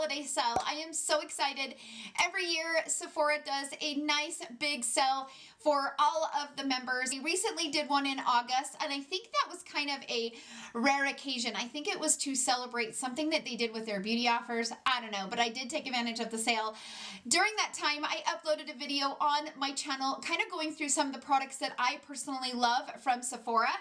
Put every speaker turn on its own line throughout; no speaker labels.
holiday sale. I am so excited. Every year Sephora does a nice big sale for all of the members. We recently did one in August, and I think that was kind of a rare occasion. I think it was to celebrate something that they did with their beauty offers. I don't know, but I did take advantage of the sale. During that time, I uploaded a video on my channel kind of going through some of the products that I personally love from Sephora.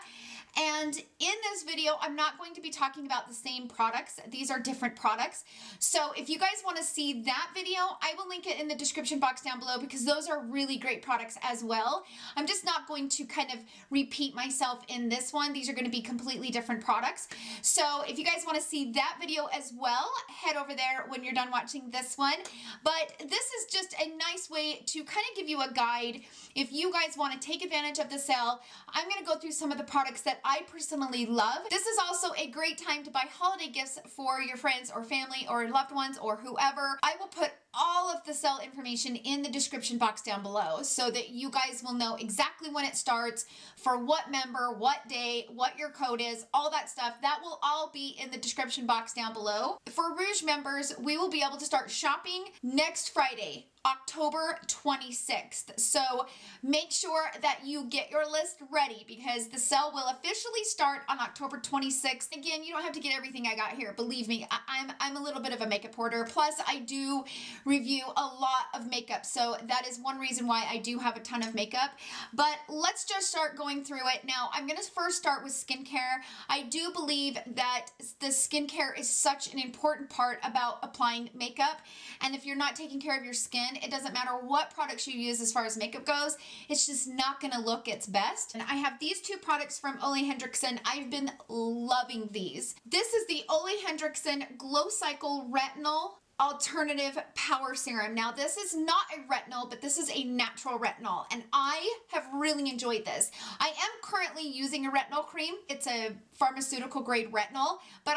And in this video, I'm not going to be talking about the same products. These are different products. So if you guys want to see that video, I will link it in the description box down below because those are really great products as well. I'm just not going to kind of repeat myself in this one. These are going to be completely different products. So if you guys want to see that video as well, head over there when you're done watching this one. But this is just a nice way to kind of give you a guide. If you guys want to take advantage of the sale, I'm going to go through some of the products that I personally love. This is also a great time to buy holiday gifts for your friends or family or loved ones or whoever. I will put all of the sale information in the description box down below so that you guys will know exactly when it starts, for what member, what day, what your code is, all that stuff. That will all be in the description box down below. For Rouge members, we will be able to start shopping next Friday, October 26th. So make sure that you get your list ready because the sale will officially start on October 26th. Again, you don't have to get everything I got here. Believe me, I'm a little bit of a makeup hoarder. Plus, I do review a lot of makeup. So that is one reason why I do have a ton of makeup. But let's just start going through it. Now, I'm going to first start with skincare. I do believe that the skincare is such an important part about applying makeup. And if you're not taking care of your skin, it doesn't matter what products you use as far as makeup goes, it's just not going to look its best. And I have these two products from Olehenricksen. I've been loving these. This is the Olehenricksen Glow Cycle Retinol Alternative Power Serum. Now this is not a retinol, but this is a natural retinol, and I have really enjoyed this. I am currently using a retinol cream. It's a pharmaceutical grade retinol, but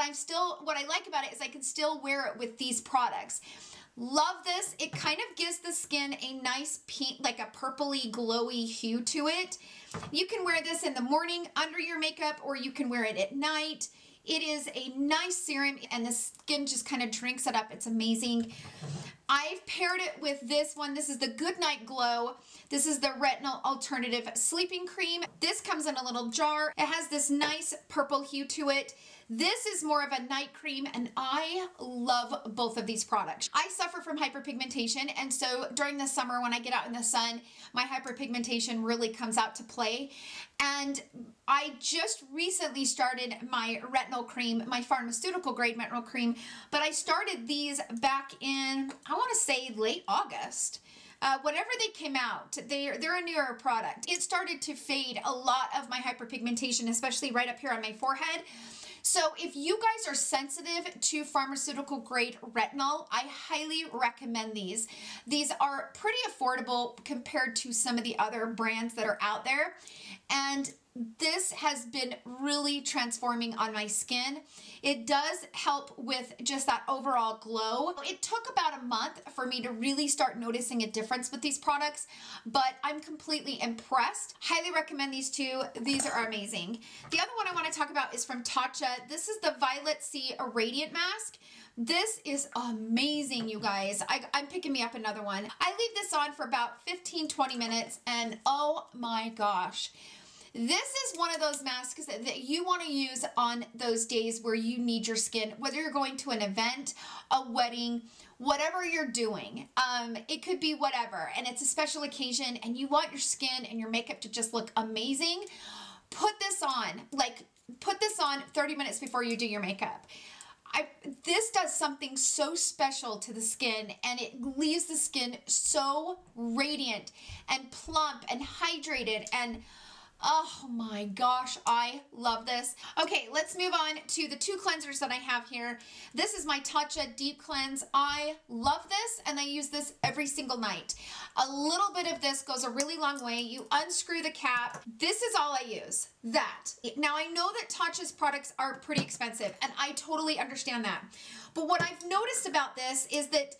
what I like about it is I can still wear it with these products. Love this. It kind of gives the skin a nice pink, like a purpley glowy hue to it. You can wear this in the morning under your makeup, or you can wear it at night. It is a nice serum and the skin just kind of drinks it up. It's amazing. I've paired it with this one. This is the Goodnight Glow. This is the Retinol Alternative Sleeping Cream. This comes in a little jar. It has this nice purple hue to it. This is more of a night cream, and I love both of these products. I suffer from hyperpigmentation, and so during the summer when I get out in the sun, my hyperpigmentation really comes out to play. And I just recently started my retinol cream, my pharmaceutical grade retinol cream, but I started these back in, I want to say late August. Whenever they came out, they're a newer product. It started to fade a lot of my hyperpigmentation, especially right up here on my forehead. So if you guys are sensitive to pharmaceutical grade retinol, I highly recommend these. These are pretty affordable compared to some of the other brands that are out there. And this has been really transforming on my skin. It does help with just that overall glow. It took about a month for me to really start noticing a difference with these products, but I'm completely impressed. Highly recommend these two. These are amazing. The other one I want to talk about is from Tatcha. This is the Violet Sea Radiant Mask. This is amazing, you guys. I'm picking me up another one. I leave this on for about 15-20 minutes, and oh my gosh. This is one of those masks that you want to use on those days where you need your skin, whether you're going to an event, a wedding, whatever you're doing. It could be whatever, and it's a special occasion, and you want your skin and your makeup to just look amazing. Put this on, put this on 30 minutes before you do your makeup. This does something so special to the skin, and it leaves the skin so radiant and plump and hydrated, and oh my gosh, I love this. Okay, let's move on to the two cleansers that I have here. This is my Tatcha Deep Cleanse. I love this, and I use this every single night. A little bit of this goes a really long way. You unscrew the cap. This is all I use, that. Now, I know that Tatcha's products are pretty expensive, and I totally understand that. But what I've noticed about this is that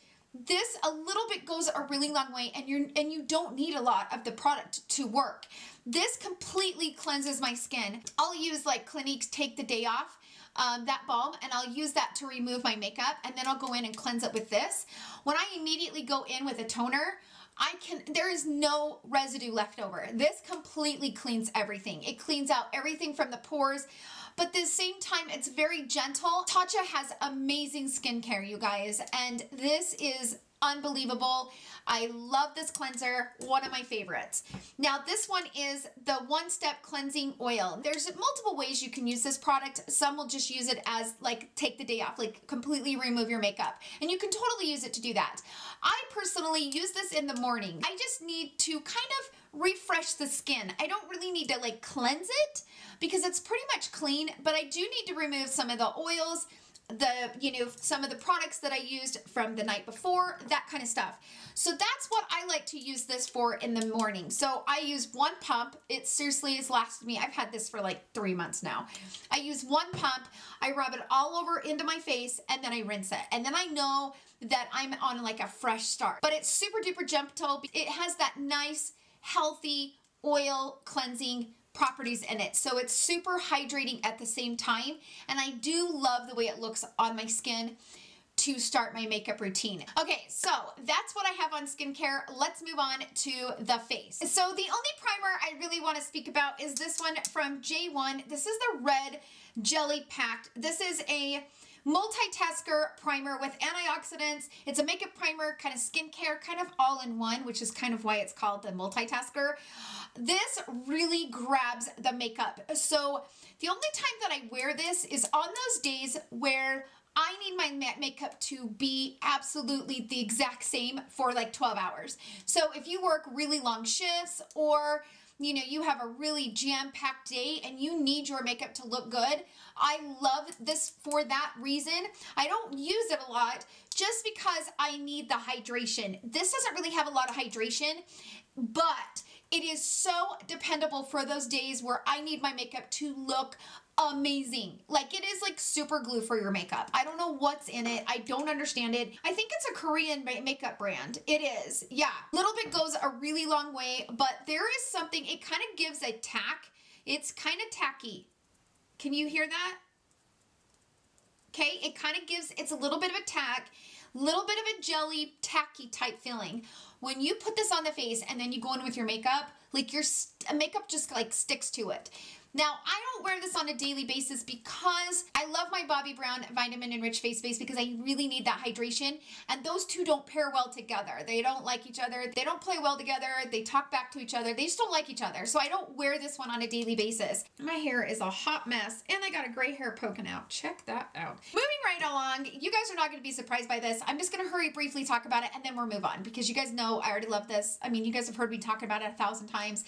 this a little bit goes a really long way, and you don't need a lot of the product to work. This completely cleanses my skin. I'll use like Clinique's Take the Day Off. that balm, and I'll use that to remove my makeup, and then I'll go in and cleanse it with this. When I immediately go in with a toner, there is no residue left over. This completely cleans everything. It cleans out everything from the pores, but at the same time, it's very gentle. Tatcha has amazing skincare, you guys, and this is unbelievable. I love this cleanser, one of my favorites. Now this one is the one-step cleansing oil. There's multiple ways you can use this product. Some will just use it as like take the day off, like completely remove your makeup, and you can totally use it to do that. I personally use this in the morning. I just need to kind of refresh the skin. I don't really need to like cleanse it because it's pretty much clean, but I do need to remove some of the oils, some of the products that I used from the night before, that kind of stuff. So that's what I like to use this for in the morning. So I use one pump. It seriously has lasted me. I've had this for like 3 months now. I use one pump. I rub it all over into my face, and then I rinse it. And then I know that I'm on like a fresh start. But it's super duper gentle. It has that nice, healthy oil cleansing properties in it. So it's super hydrating at the same time. And I do love the way it looks on my skin to start my makeup routine. Okay, so that's what I have on skincare. Let's move on to the face. So the only primer I really want to speak about is this one from J1. This is the Red Jelly Pact. This is a multitasker primer with antioxidants. It's a makeup primer, kind of skincare, kind of all in one, which is kind of why it's called the multitasker. This really grabs the makeup. So the only time that I wear this is on those days where I need my makeup to be absolutely the exact same for like 12 hours. So if you work really long shifts, or you have a really jam-packed day and you need your makeup to look good, I love this for that reason. I don't use it a lot just because I need the hydration. This doesn't really have a lot of hydration, but it is so dependable for those days where I need my makeup to look amazing. Like, it is like super glue for your makeup. I don't know what's in it. I don't understand it. I think it's a Korean makeup brand. It is. Yeah. A little bit goes a really long way, but there is something, it kind of gives a tack. It's kind of tacky. Can you hear that? Okay. It kind of gives, it's a little bit of a tack, little bit of a jelly tacky type feeling. When you put this on the face and then you go in with your makeup, like your makeup just like sticks to it. Now, I don't wear this on a daily basis because I love my Bobbi Brown Vitamin Enriched Face Base because I really need that hydration, and those two don't pair well together. They don't like each other. They don't play well together. They talk back to each other. They just don't like each other. So I don't wear this one on a daily basis. My hair is a hot mess, and I got a gray hair poking out. Check that out. Moving right along, you guys are not going to be surprised by this. I'm just going to hurry briefly talk about it, and then we'll move on because you guys know I already love this. I mean, you guys have heard me talk about it 1,000 times.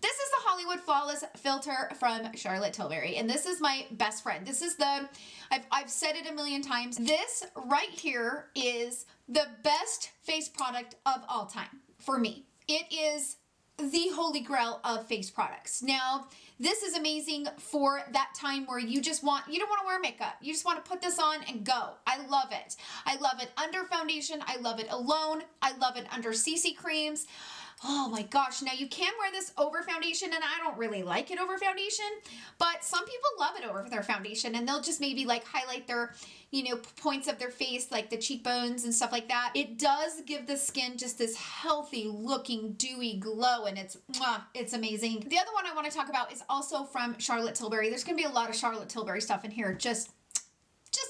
This is the Hollywood Flawless Filter from Charlotte Tilbury, and this is my best friend. This is I've said it a million times. This right here is the best face product of all time for me. It is the holy grail of face products. Now, this is amazing for that time where you don't want to wear makeup. You just want to put this on and go. I love it. I love it under foundation. I love it alone. I love it under CC creams. Oh my gosh, now you can wear this over foundation, and I don't really like it over foundation, but some people love it over their foundation, and they'll just maybe like highlight their, points of their face, like the cheekbones and stuff like that. It does give the skin just this healthy looking dewy glow, and it's amazing. The other one I want to talk about is also from Charlotte Tilbury. There's going to be a lot of Charlotte Tilbury stuff in here, just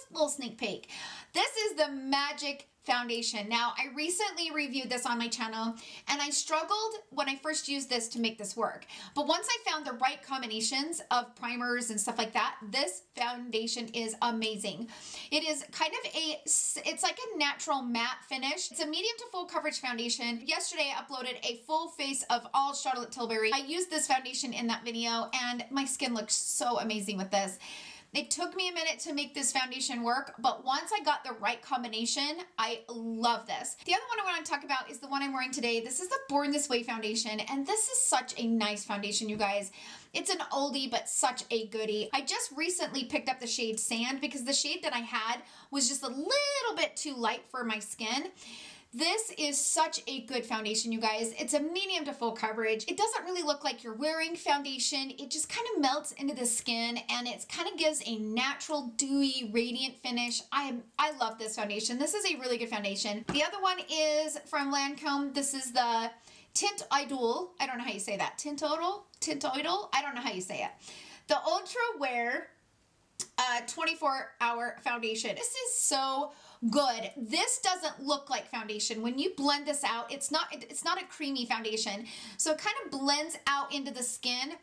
a little sneak peek. This is the Magic Foundation. Now, I recently reviewed this on my channel, and I struggled when I first used this to make this work. But once I found the right combinations of primers and stuff like that, this foundation is amazing. It is kind of it's like a natural matte finish. It's a medium to full coverage foundation. Yesterday, I uploaded a full face of all Charlotte Tilbury. I used this foundation in that video, and my skin looks so amazing with this. It took me a minute to make this foundation work, but once I got the right combination, I love this. The other one I want to talk about is the one I'm wearing today. This is the Born This Way foundation, and this is such a nice foundation, you guys. It's an oldie, but such a goodie. I just recently picked up the shade Sand because the shade that I had was just a little bit too light for my skin. This is such a good foundation, you guys. It's a medium to full coverage. It doesn't really look like you're wearing foundation. It just kind of melts into the skin and it kind of gives a natural, dewy, radiant finish. I love this foundation. This is a really good foundation. The other one is from Lancome. This is the Tint Idol. I don't know how you say that. Tint Idol? Tint Idol? I don't know how you say it. The Ultra Wear 24-hour foundation. This is so good. This doesn't look like foundation. When you blend this out, it's not a creamy foundation. So it kind of blends out into the skin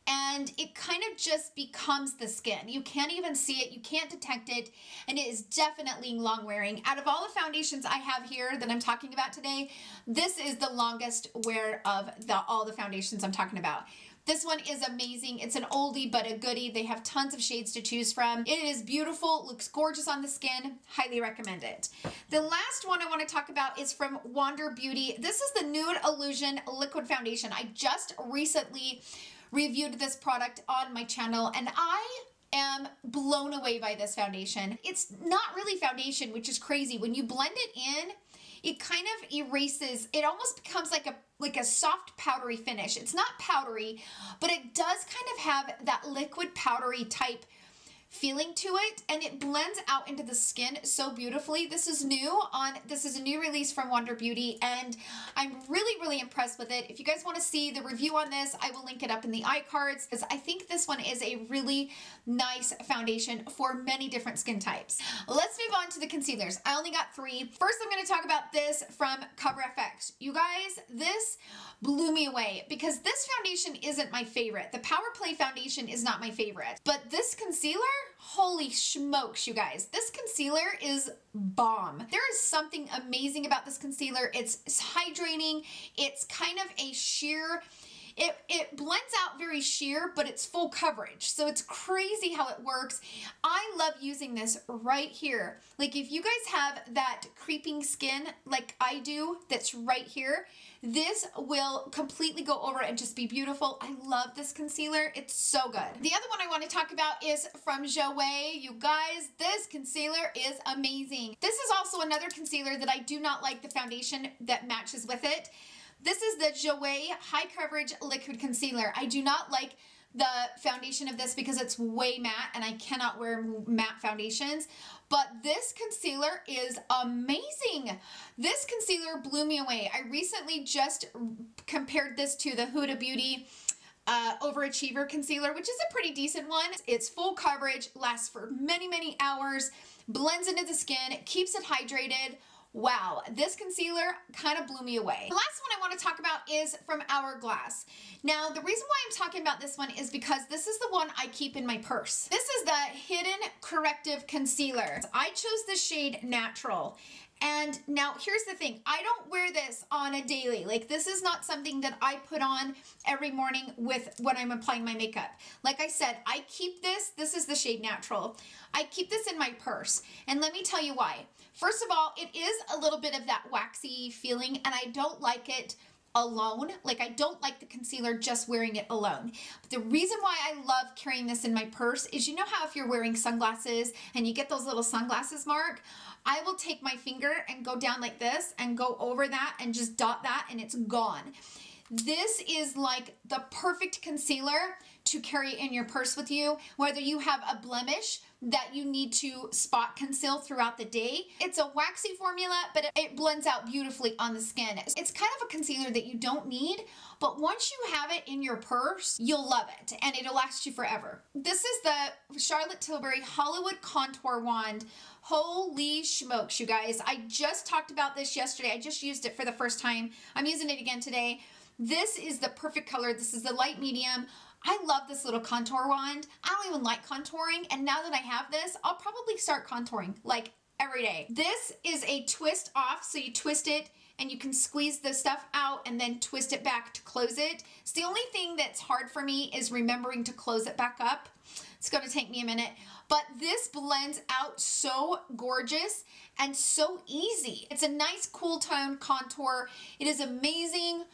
and it kind of just becomes the skin. You can't even see it. You can't detect it. And it is definitely long wearing. Out of all the foundations I have here that I'm talking about today, this is the longest wear of all the foundations I'm talking about. This one is amazing. It's an oldie but a goodie. They have tons of shades to choose from. It is beautiful, looks gorgeous on the skin. Highly recommend it. The last one I want to talk about is from Wander Beauty. This is the Nude Illusion Liquid Foundation. I just recently reviewed this product on my channel and I am blown away by this foundation. It's not really foundation, which is crazy. When you blend it in, it kind of erases, it almost becomes like a soft powdery finish. It's not powdery, but it does kind of have that liquid powdery type feeling to it, and it blends out into the skin so beautifully. This is a new release from Wander Beauty, and I'm really impressed with it. If you guys want to see the review on this, I will link it up in the iCards, because I think this one is a really nice foundation for many different skin types. Let's move on to the concealers. I only got 3. First, I'm going to talk about this from CoverFX. You guys, this blew me away because this foundation isn't my favorite. The Power Play foundation is not my favorite, but this concealer, holy smokes, you guys. This concealer is bomb. There is something amazing about this concealer. It's hydrating. It's kind of a sheer, it blends out very sheer, but it's full coverage. So it's crazy how it works. I love using this right here. Like if you guys have that creeping skin like I do, that's right here, this will completely go over and just be beautiful. I love this concealer. It's so good. The other one I want to talk about is from Jouer. You guys, this concealer is amazing. This is also another concealer that I do not like the foundation that matches with it. This is the Jouer High Coverage Liquid Concealer. I do not like the foundation of this because it's way matte and I cannot wear matte foundations, but this concealer is amazing. This concealer blew me away. I recently just compared this to the Huda Beauty Overachiever Concealer, which is a pretty decent one. It's full coverage, lasts for many hours, blends into the skin, keeps it hydrated. Wow, this concealer kind of blew me away. The last one I want to talk about is from Hourglass. Now, the reason why I'm talking about this one is because this is the one I keep in my purse. This is the Hidden Corrective Concealer. I chose the shade Natural. And now here's the thing, I don't wear this on a daily. Like this is not something that I put on every morning when I'm applying my makeup. Like I said, I keep this is the shade Natural. I keep this in my purse. And let me tell you why. First of all, it is a little bit of that waxy feeling and I don't like it alone. Like I don't like the concealer just wearing it alone. But the reason why I love carrying this in my purse is, you know how if you're wearing sunglasses and you get those little sunglasses mark, I will take my finger and go down like this and go over that and just dot that and it's gone. This is like the perfect concealer to carry in your purse with you, whether you have a blemish that you need to spot conceal throughout the day. It's a waxy formula, but it blends out beautifully on the skin. It's kind of a concealer that you don't need, but once you have it in your purse, you'll love it and it'll last you forever. This is the Charlotte Tilbury Hollywood Contour Wand. Holy smokes, you guys. I just talked about this yesterday. I just used it for the first time. I'm using it again today. This is the perfect color. This is the light medium. I love this little contour wand. I don't even like contouring, and now that I have this, I'll probably start contouring like every day. This is a twist off, so you twist it and you can squeeze the stuff out and then twist it back to close it. It's the only thing that's hard for me is remembering to close it back up. It's going to take me a minute, but this blends out so gorgeous and so easy. It's a nice cool tone contour. It is amazing.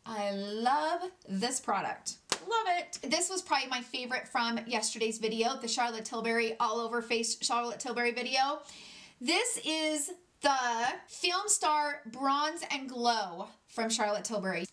I love this product. Love it. This was probably my favorite from yesterday's video, the Charlotte Tilbury all over face Charlotte Tilbury video. This is the Film Star Bronze and Glow from Charlotte Tilbury.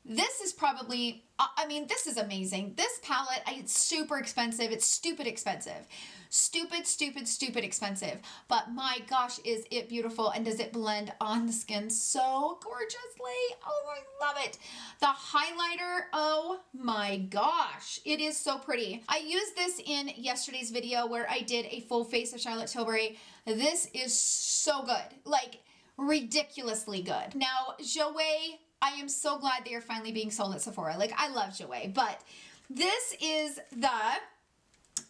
This is probably, I mean, this is amazing. This palette, it's super expensive. It's stupid expensive. Stupid, stupid, stupid expensive. But my gosh, is it beautiful, and does it blend on the skin so gorgeously. Oh, I love it. The highlighter, oh my gosh, it is so pretty. I used this in yesterday's video where I did a full face of Charlotte Tilbury. This is so good, like ridiculously good. Now, Jouer, I am so glad they are finally being sold at Sephora. Like, I love Jouer, but this is the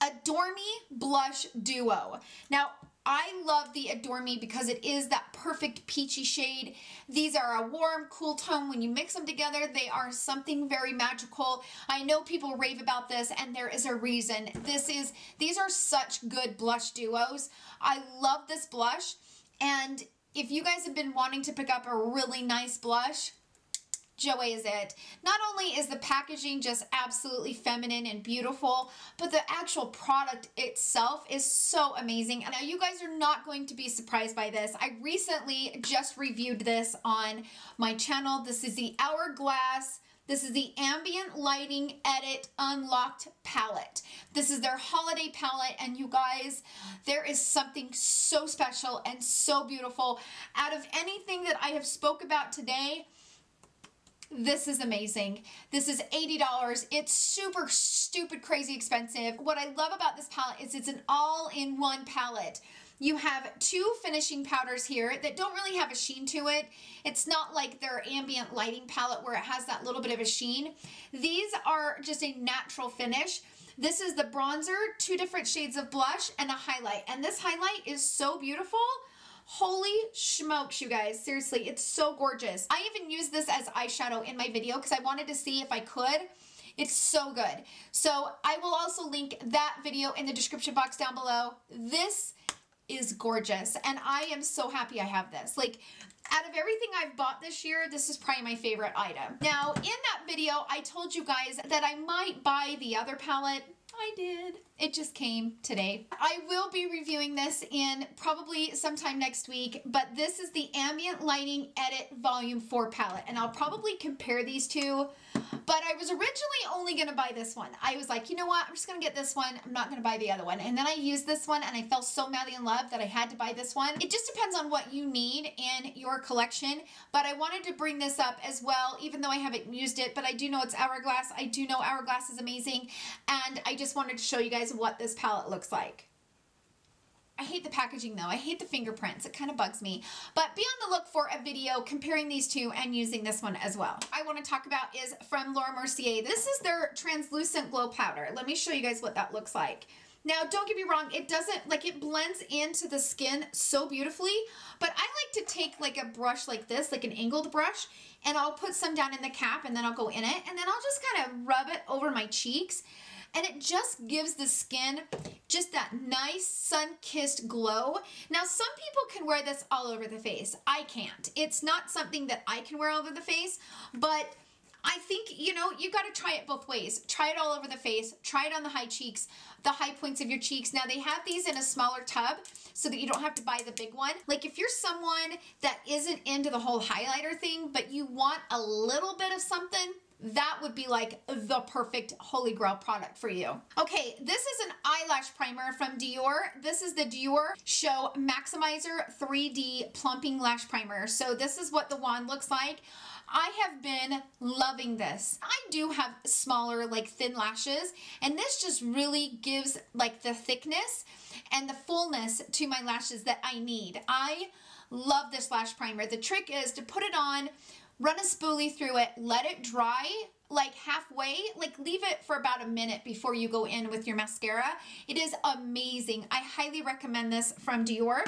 Adore Me Blush Duo. Now, I love the Adore Me because it is that perfect peachy shade. These are a warm, cool tone. When you mix them together, they are something very magical. I know people rave about this, and there is a reason. These are such good blush duos. I love this blush, and if you guys have been wanting to pick up a really nice blush, Jouer is it. Not only is the packaging just absolutely feminine and beautiful, but the actual product itself is so amazing. And now you guys are not going to be surprised by this. I recently just reviewed this on my channel. This is the Hourglass. This is the Ambient Lighting Edit Unlocked Palette. This is their holiday palette, and you guys, there is something so special and so beautiful. Out of anything that I have spoke about today, this is amazing. This is $80. It's super stupid crazy expensive. What I love about this palette is it's an all-in-one palette. You have two finishing powders here that don't really have a sheen to it. It's not like their ambient lighting palette where it has that little bit of a sheen. These are just a natural finish. This is the bronzer, two different shades of blush, and a highlight. And this highlight is so beautiful. Holy smokes, you guys. Seriously, it's so gorgeous. I even used this as eyeshadow in my video because I wanted to see if I could. It's so good. So I will also link that video in the description box down below. This is gorgeous, and I am so happy I have this. Like, out of everything I've bought this year, this is probably my favorite item. Now, in that video, I told you guys that I might buy the other palette. I did. It just came today. I will be reviewing this in probably sometime next week, but this is the Ambient Lighting Edit Volume 4 palette, and I'll probably compare these two, but I was originally only going to buy this one. I was like, you know what? I'm just going to get this one. I'm not going to buy the other one. And then I used this one, and I fell so madly in love that I had to buy this one. It just depends on what you need in your collection, but I wanted to bring this up as well, even though I haven't used it, but I do know it's Hourglass. I do know Hourglass is amazing, and I just wanted to show you guys what this palette looks like. I hate the packaging though. I hate the fingerprints. It kind of bugs me. But be on the look for a video comparing these two and using this one as well. I want to talk about is from Laura Mercier. This is their translucent glow powder. Let me show you guys what that looks like. Now, don't get me wrong, it doesn't, like, it blends into the skin so beautifully, but I like to take like a brush like this, like an angled brush, and I'll put some down in the cap, and then I'll go in it, and then I'll just kind of rub it over my cheeks. And it just gives the skin just that nice sun-kissed glow. Now, some people can wear this all over the face. I can't. It's not something that I can wear all over the face, but I think, you know, you got to try it both ways. Try it all over the face. Try it on the high cheeks, the high points of your cheeks. Now, they have these in a smaller tub so that you don't have to buy the big one. Like, if you're someone that isn't into the whole highlighter thing, but you want a little bit of something, that would be like the perfect holy grail product for you. Okay, this is an eyelash primer from Doer. This is the Doer Show Maximizer 3D Plumping Lash Primer. So this is what the wand looks like. I have been loving this. I do have smaller, like, thin lashes, and this just really gives like the thickness and the fullness to my lashes that I need. I love this lash primer. The trick is to put it on, run a spoolie through it, let it dry like halfway, like leave it for about a minute before you go in with your mascara. It is amazing. I highly recommend this from Doer.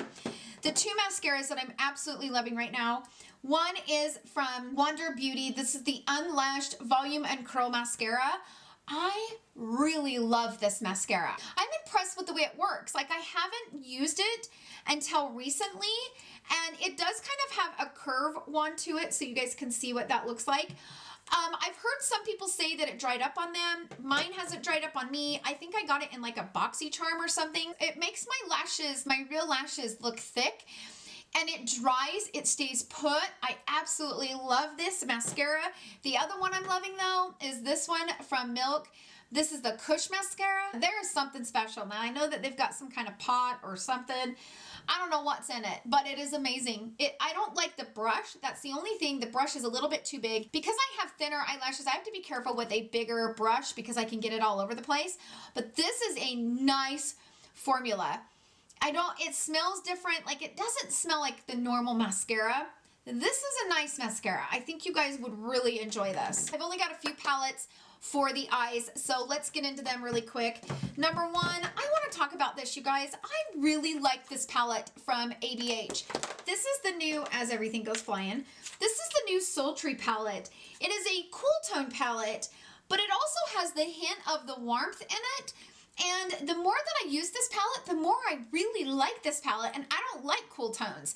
The two mascaras that I'm absolutely loving right now, one is from Wonder Beauty. This is the Unlashed Volume and Curl Mascara. I really love this mascara. I'm impressed with the way it works. Like, I haven't used it until recently, and it does kind of have a curve wand to it, so you guys can see what that looks like. I've heard some people say that it dried up on them. Mine hasn't dried up on me. I think I got it in like a BoxyCharm or something. It makes my lashes, my real lashes, look thick. and it dries, it stays put. I absolutely love this mascara. The other one I'm loving though is this one from Milk. This is the Cush Mascara. There is something special. Now I know that they've got some kind of pot or something. I don't know what's in it, but it is amazing. I don't like the brush. That's the only thing. The brush is a little bit too big. Because I have thinner eyelashes, I have to be careful with a bigger brush because I can get it all over the place. But this is a nice formula. It smells different. Like, it doesn't smell like the normal mascara. This is a nice mascara. I think you guys would really enjoy this. I've only got a few palettes for the eyes, so let's get into them really quick. Number one, I want to talk about this, you guys. I really like this palette from ABH. This is the new, as everything goes flying, this is the new Sultry Palette. It is a cool tone palette, but it also has the hint of the warmth in it. And the more that I use this palette, the more I really like this palette, and I don't like cool tones.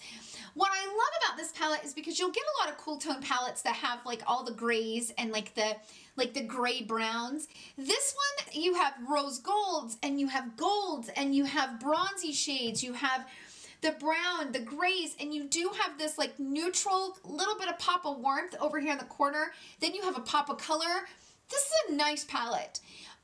What I love about this palette is because you'll get a lot of cool tone palettes that have like all the grays and like the gray browns. This one, you have rose golds and you have golds and you have bronzy shades. You have the brown, the grays, and you do have this like neutral, little bit of pop of warmth over here in the corner. Then you have a pop of color. This is a nice palette.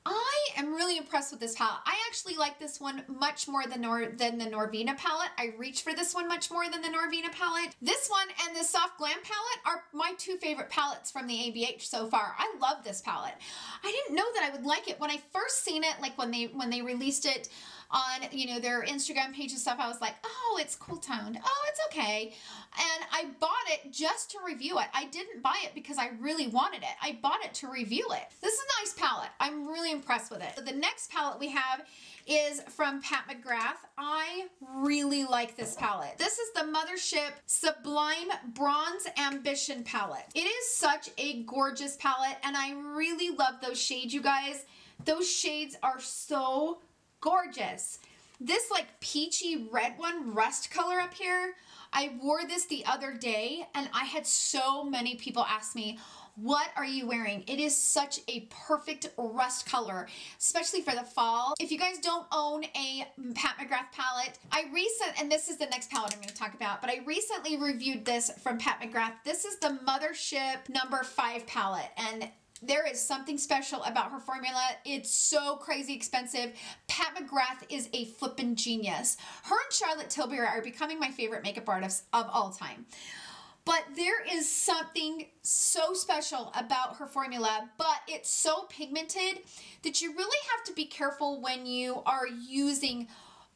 I am really impressed with this palette. I actually like this one much more than the Norvina palette. I reach for this one much more than the Norvina palette. This one and the Soft Glam palette are my two favorite palettes from the ABH so far. I love this palette. I didn't know that I would like it. When I first seen it, like when they released it on, you know, their Instagram page and stuff, I was like, oh, it's cool toned. Oh, it's okay. And I bought it just to review it. I didn't buy it because I really wanted it. I bought it to review it. This is a nice palette. I'm really impressed with it. So the next palette we have is from Pat McGrath. I really like this palette. This is the Mothership Sublime Bronze Ambition palette. It is such a gorgeous palette, and I really love those shades, you guys. Those shades are so gorgeous. This like peachy red one, rust color up here, I wore this the other day and I had so many people ask me, what are you wearing? It is such a perfect rust color, especially for the fall. If you guys don't own a Pat McGrath palette, and this is the next palette I'm going to talk about, but I recently reviewed this from Pat McGrath. This is the Mothership number 5 palette, and there is something special about her formula. It's so crazy expensive. Pat McGrath is a flippin' genius. Her and Charlotte Tilbury are becoming my favorite makeup artists of all time. But there is something so special about her formula, but it's so pigmented that you really have to be careful when you are using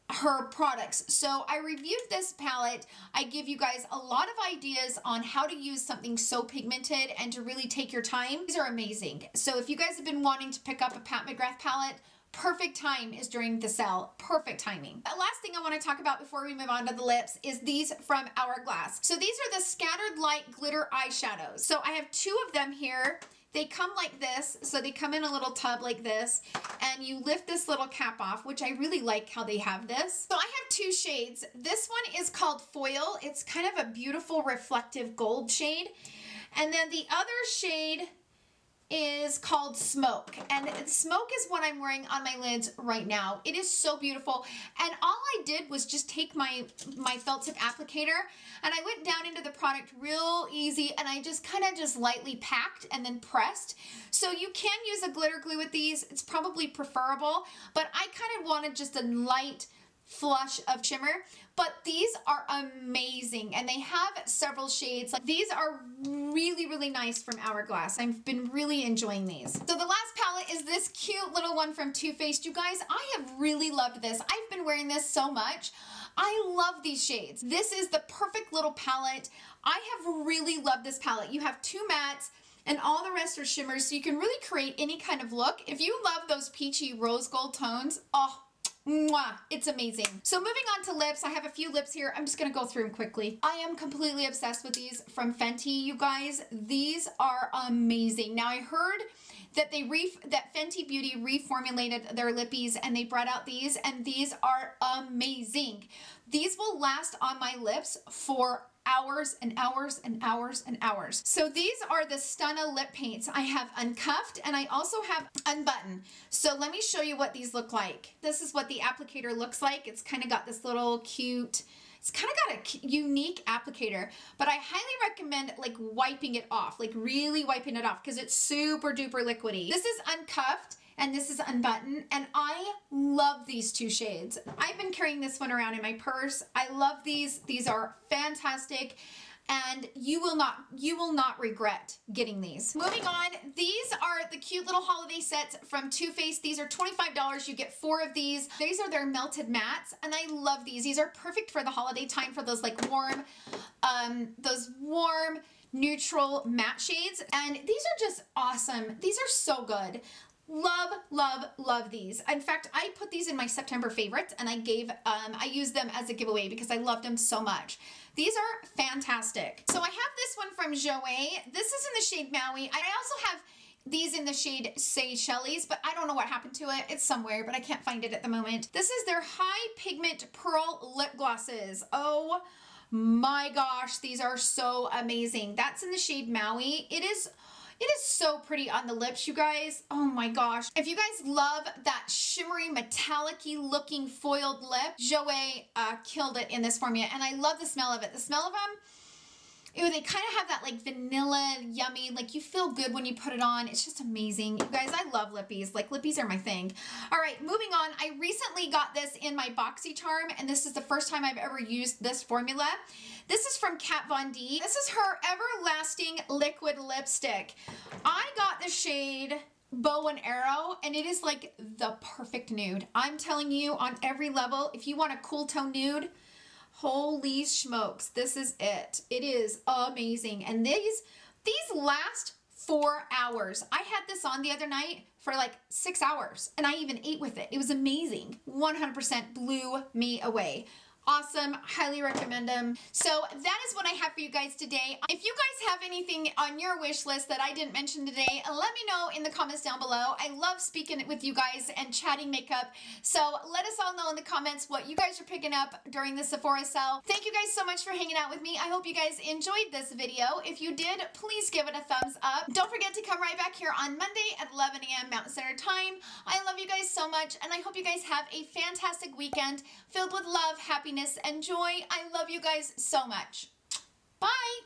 her products. So I reviewed this palette. I give you guys a lot of ideas on how to use something so pigmented and to really take your time. These are amazing. So if you guys have been wanting to pick up a Pat McGrath palette, perfect time is during the sale. Perfect timing. The last thing I want to talk about before we move on to the lips is these from Hourglass. So these are the Scattered Light Glitter Eyeshadows. So I have 2 of them here. They come like this, so they come in a little tub like this, and you lift this little cap off, which I really like how they have this. So I have 2 shades. This one is called Foil. It's kind of a beautiful reflective gold shade. And then the other shade is called Smoke, and Smoke is what I'm wearing on my lids right now. It is so beautiful, and all I did was just take my felt tip applicator and I went down into the product real easy, and I just kind of just lightly packed and then pressed. So you can use a glitter glue with these. It's probably preferable, but I kind of wanted just a light flush of shimmer. But these are amazing, and they have several shades. Like, these are really, really nice from Hourglass. I've been really enjoying these. So the last palette is this cute little one from Too Faced. You guys, I have really loved this. I've been wearing this so much. I love these shades. This is the perfect little palette. I have really loved this palette. You have 2 mattes and all the rest are shimmers, so you can really create any kind of look. If you love those peachy rose gold tones, oh, mwah, it's amazing. So moving on to lips, I have a few lips here. I'm just gonna go through them quickly. I am completely obsessed with these from Fenty, you guys. These are amazing. Now I heard that that Fenty Beauty reformulated their lippies and they brought out these, and these are amazing. These will last on my lips for hours and hours and hours and hours. So these are the Stunna Lip Paints. I have uncuffed and I also have unbuttoned. So let me show you what these look like. This is what the applicator looks like. It's kind of got this little cute, It's kind of got a unique applicator, but I highly recommend like wiping it off, like really wiping it off because it's super duper liquidy. This is uncuffed and this is unbuttoned, and I love these two shades. I've been carrying this one around in my purse. I love these. These are fantastic. And you will not regret getting these. Moving on, these are the cute little holiday sets from Too Faced. These are $25. You get 4 of these. These are their melted mattes, and I love these. These are perfect for the holiday time for those like warm, neutral matte shades. And these are just awesome. These are so good. Love, love, love these. In fact, I put these in my September favorites, and I used them as a giveaway because I loved them so much. These are fantastic. So I have this one from Jouer. This is in the shade Maui. I also have these in the shade Seychelles, but I don't know what happened to it. It's somewhere, but I can't find it at the moment. This is their High Pigment Pearl Lip Glosses. Oh my gosh, these are so amazing. That's in the shade Maui. It is so pretty on the lips, you guys. Oh my gosh. If you guys love that shimmery, metallic-y looking foiled lip, Jouer killed it in this formula, and I love the smell of it. The smell of them, ew, they kind of have that like vanilla, yummy, like you feel good when you put it on. It's just amazing. You guys, I love lippies. Like lippies are my thing. All right, moving on. I recently got this in my BoxyCharm, and this is the first time I've ever used this formula. This is from Kat Von D. This is her Everlasting Liquid Lipstick. I got the shade Bow and Arrow, and it is like the perfect nude. I'm telling you, on every level, if you want a cool tone nude, holy smokes, this is it. It is amazing. And these last 4 hours. I had this on the other night for like 6 hours, and I even ate with it. It was amazing. 100% blew me away. Awesome. Highly recommend them. So that is what I have for you guys today. If you guys have anything on your wish list that I didn't mention today, let me know in the comments down below. I love speaking with you guys and chatting makeup. So let us all know in the comments what you guys are picking up during the Sephora sale. Thank you guys so much for hanging out with me. I hope you guys enjoyed this video. If you did, please give it a thumbs up. Don't forget to come right back here on Monday at 11 a.m. Mountain Standard Time. I love you guys so much, and I hope you guys have a fantastic weekend filled with love, happiness, and joy. I love you guys so much. Bye!